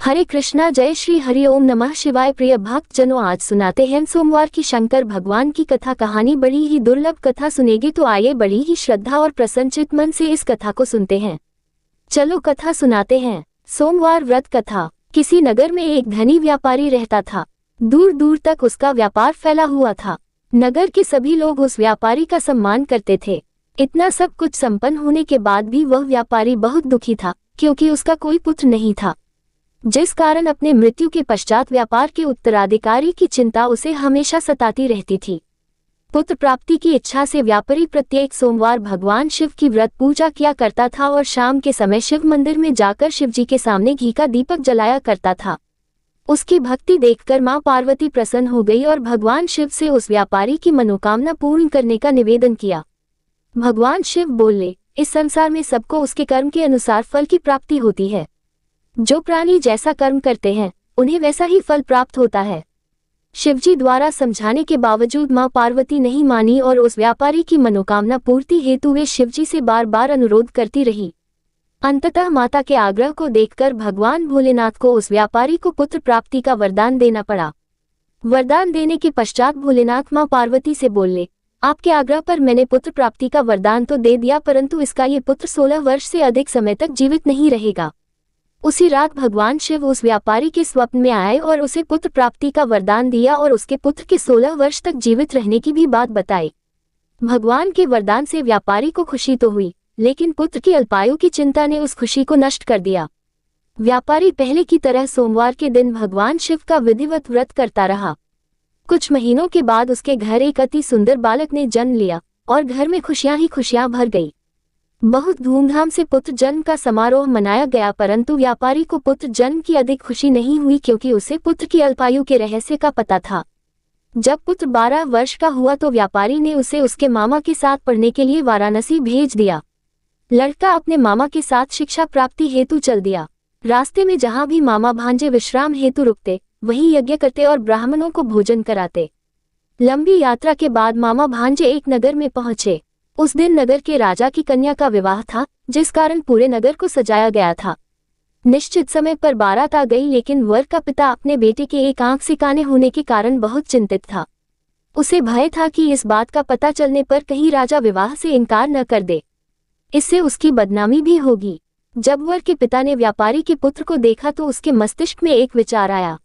हरे कृष्णा, जय श्री हरि ओम नमः शिवाय। प्रिय भक्त जनों, आज सुनाते हैं सोमवार की शंकर भगवान की कथा। कहानी बड़ी ही दुर्लभ कथा सुनेगी तो आइए बड़ी ही श्रद्धा और प्रसन्नचित मन से इस कथा को सुनते हैं। चलो कथा सुनाते हैं। सोमवार व्रत कथा। किसी नगर में एक धनी व्यापारी रहता था। दूर दूर तक उसका व्यापार फैला हुआ था। नगर के सभी लोग उस व्यापारी का सम्मान करते थे। इतना सब कुछ संपन्न होने के बाद भी वह व्यापारी बहुत दुखी था, क्योंकि उसका कोई पुत्र नहीं था, जिस कारण अपने मृत्यु के पश्चात व्यापार के उत्तराधिकारी की चिंता उसे हमेशा सताती रहती थी। पुत्र प्राप्ति की इच्छा से व्यापारी प्रत्येक सोमवार भगवान शिव की व्रत पूजा किया करता था और शाम के समय शिव मंदिर में जाकर शिवजी के सामने घी का दीपक जलाया करता था। उसकी भक्ति देखकर मां पार्वती प्रसन्न हो गई और भगवान शिव से उस व्यापारी की मनोकामना पूर्ण करने का निवेदन किया। भगवान शिव बोले, इस संसार में सबको उसके कर्म के अनुसार फल की प्राप्ति होती है। जो प्राणी जैसा कर्म करते हैं उन्हें वैसा ही फल प्राप्त होता है। शिवजी द्वारा समझाने के बावजूद मां पार्वती नहीं मानी और उस व्यापारी की मनोकामना पूर्ति हेतु वे शिवजी से बार बार अनुरोध करती रही। अंततः माता के आग्रह को देखकर भगवान भोलेनाथ को उस व्यापारी को पुत्र प्राप्ति का वरदान देना पड़ा। वरदान देने के पश्चात भोलेनाथ मां पार्वती से बोले, आपके आग्रह पर मैंने पुत्र प्राप्ति का वरदान तो दे दिया, परंतु इसका ये पुत्र 16 वर्ष से अधिक समय तक जीवित नहीं रहेगा। उसी रात भगवान शिव उस व्यापारी के स्वप्न में आए और उसे पुत्र प्राप्ति का वरदान दिया और उसके पुत्र के 16 वर्ष तक जीवित रहने की भी बात बताई। भगवान के वरदान से व्यापारी को खुशी तो हुई, लेकिन पुत्र की अल्पायु की चिंता ने उस खुशी को नष्ट कर दिया। व्यापारी पहले की तरह सोमवार के दिन भगवान शिव का विधिवत व्रत करता रहा। कुछ महीनों के बाद उसके घर एक अति सुंदर बालक ने जन्म लिया और घर में खुशियां ही खुशियां भर गई। बहुत धूमधाम से पुत्र जन्म का समारोह मनाया गया, परंतु व्यापारी को पुत्र जन्म की अधिक खुशी नहीं हुई, क्योंकि उसे पुत्र की अल्पायु के रहस्य का पता था। जब पुत्र 12 वर्ष का हुआ तो व्यापारी ने उसे उसके मामा के साथ पढ़ने के लिए वाराणसी भेज दिया। लड़का अपने मामा के साथ शिक्षा प्राप्ति हेतु चल दिया। रास्ते में जहां भी मामा भांजे विश्राम हेतु रुकते, वहीं यज्ञ करते और ब्राह्मणों को भोजन कराते। लंबी यात्रा के बाद मामा भांजे एक नगर में पहुंचे। उस दिन नगर के राजा की कन्या का विवाह था, जिस कारण पूरे नगर को सजाया गया था। निश्चित समय पर बारात आ गई, लेकिन वर का पिता अपने बेटे के एक आंख से काने होने के कारण बहुत चिंतित था। उसे भय था कि इस बात का पता चलने पर कहीं राजा विवाह से इनकार न कर दे, इससे उसकी बदनामी भी होगी। जब वर के पिता ने व्यापारी के पुत्र को देखा तो उसके मस्तिष्क में एक विचार आया।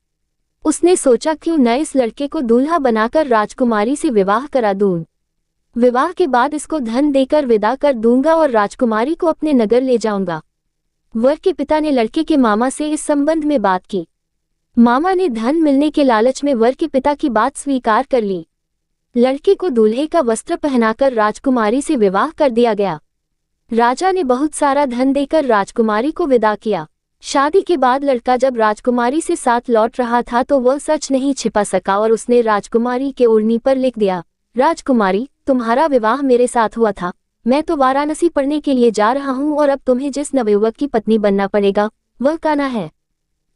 उसने सोचा, क्यों न इस लड़के को दूल्हा बनाकर राजकुमारी से विवाह करा दूं। विवाह के बाद इसको धन देकर विदा कर दूंगा और राजकुमारी को अपने नगर ले जाऊंगा। वर के पिता ने लड़के के मामा से इस संबंध में बात की। मामा ने धन मिलने के लालच में वर के पिता की बात स्वीकार कर ली। लड़के को दूल्हे का वस्त्र पहनाकर राजकुमारी से विवाह कर दिया गया। राजा ने बहुत सारा धन देकर राजकुमारी को विदा किया। शादी के बाद लड़का जब राजकुमारी से साथ लौट रहा था तो वह सच नहीं छिपा सका और उसने राजकुमारी के ओढ़नी पर लिख दिया, राजकुमारी, तुम्हारा विवाह मेरे साथ हुआ था। मैं तो वाराणसी पढ़ने के लिए जा रहा हूँ और अब तुम्हें जिस नवयुवक की पत्नी बनना पड़ेगा वह कान्हा है।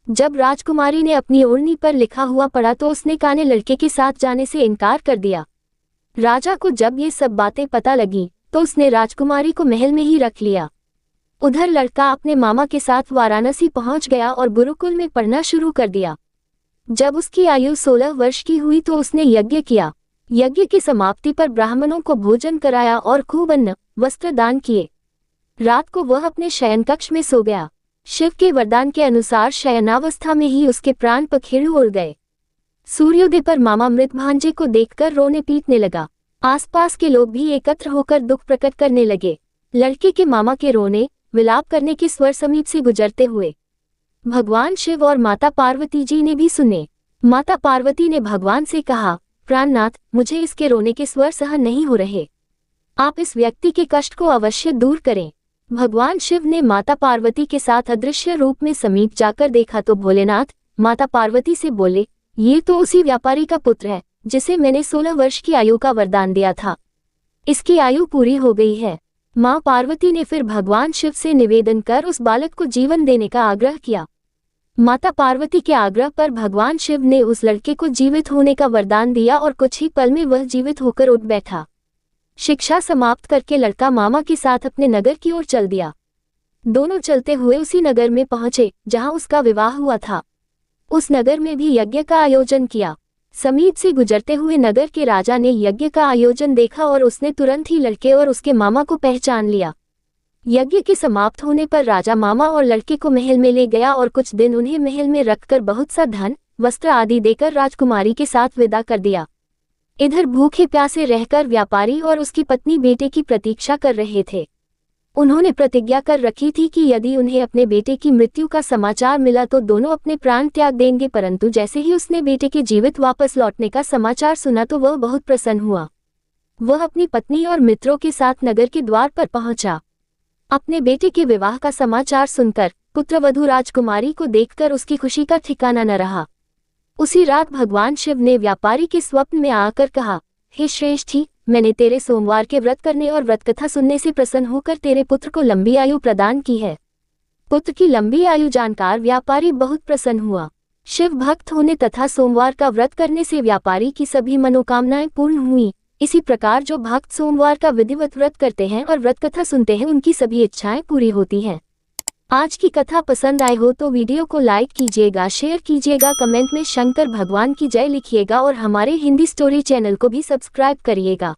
जब राजकुमारी ने अपनी ओढ़नी पर लिखा हुआ पढ़ा तो उसने कान्हे लड़के के साथ जाने से इनकार कर दिया। राजा को जब ये सब बातें पता लगी तो उसने राजकुमारी को महल में ही रख लिया। उधर लड़का अपने मामा के साथ वाराणसी पहुंच गया और गुरुकुल में पढ़ना शुरू कर दिया। जब उसकी आयु 16 वर्ष की हुई तो उसने यज्ञ किया। यज्ञ की समाप्ति पर ब्राह्मणों को भोजन कराया और खूब अन्न वस्त्र दान किए। रात को वह अपने शयन कक्ष में सो गया। शिव के वरदान के अनुसार शयनावस्था में ही उसके प्राण पखेरु उड़ गए। सूर्योदय पर मामा मृत भांजे को देखकर रोने पीटने लगा। आसपास के लोग भी एकत्र होकर दुख प्रकट करने लगे। लड़के के मामा के रोने विलाप करने के स्वर समीप से गुजरते हुए भगवान शिव और माता पार्वती जी ने भी सुने। माता पार्वती ने भगवान से कहा, प्राणनाथ, मुझे इसके रोने के स्वर सहन नहीं हो रहे। आप इस व्यक्ति के कष्ट को अवश्य दूर करें। भगवान शिव ने माता पार्वती के साथ अदृश्य रूप में समीप जाकर देखा तो भोलेनाथ माता पार्वती से बोले, ये तो उसी व्यापारी का पुत्र है जिसे मैंने 16 वर्ष की आयु का वरदान दिया था। इसकी आयु पूरी हो गई है। मां पार्वती ने फिर भगवान शिव से निवेदन कर उस बालक को जीवन देने का आग्रह किया। माता पार्वती के आग्रह पर भगवान शिव ने उस लड़के को जीवित होने का वरदान दिया और कुछ ही पल में वह जीवित होकर उठ बैठा। शिक्षा समाप्त करके लड़का मामा के साथ अपने नगर की ओर चल दिया। दोनों चलते हुए उसी नगर में पहुंचे जहां उसका विवाह हुआ था। उस नगर में भी यज्ञ का आयोजन किया। समीप से गुजरते हुए नगर के राजा ने यज्ञ का आयोजन देखा और उसने तुरंत ही लड़के और उसके मामा को पहचान लिया। यज्ञ के समाप्त होने पर राजा मामा और लड़के को महल में ले गया और कुछ दिन उन्हें महल में रखकर बहुत सा धन, वस्त्र आदि देकर राजकुमारी के साथ विदा कर दिया। इधर भूखे प्यासे रहकर व्यापारी और उसकी पत्नी बेटे की प्रतीक्षा कर रहे थे। उन्होंने प्रतिज्ञा कर रखी थी कि यदि उन्हें अपने बेटे की मृत्यु का समाचार मिला तो दोनों अपने प्राण त्याग देंगे, परंतु जैसे ही उसने बेटे के जीवित वापस लौटने का समाचार सुना तो वह बहुत प्रसन्न हुआ। वह अपनी पत्नी और मित्रों के साथ नगर के द्वार पर पहुंचा। अपने बेटे के विवाह का समाचार सुनकर पुत्रवधू राजकुमारी को देखकर उसकी खुशी का ठिकाना न रहा। उसी रात भगवान शिव ने व्यापारी के स्वप्न में आकर कहा, हे श्रेष्ठी, मैंने तेरे सोमवार के व्रत करने और व्रत कथा सुनने से प्रसन्न होकर तेरे पुत्र को लंबी आयु प्रदान की है। पुत्र की लंबी आयु जानकर व्यापारी बहुत प्रसन्न हुआ। शिव भक्त होने तथा सोमवार का व्रत करने से व्यापारी की सभी मनोकामनाएं पूर्ण हुई। इसी प्रकार जो भक्त सोमवार का विधिवत व्रत करते हैं और व्रत कथा सुनते हैं उनकी सभी इच्छाएं पूरी होती हैं। आज की कथा पसंद आई हो तो वीडियो को लाइक कीजिएगा, शेयर कीजिएगा, कमेंट में शंकर भगवान की जय लिखिएगा और हमारे हिंदी स्टोरी चैनल को भी सब्सक्राइब करिएगा।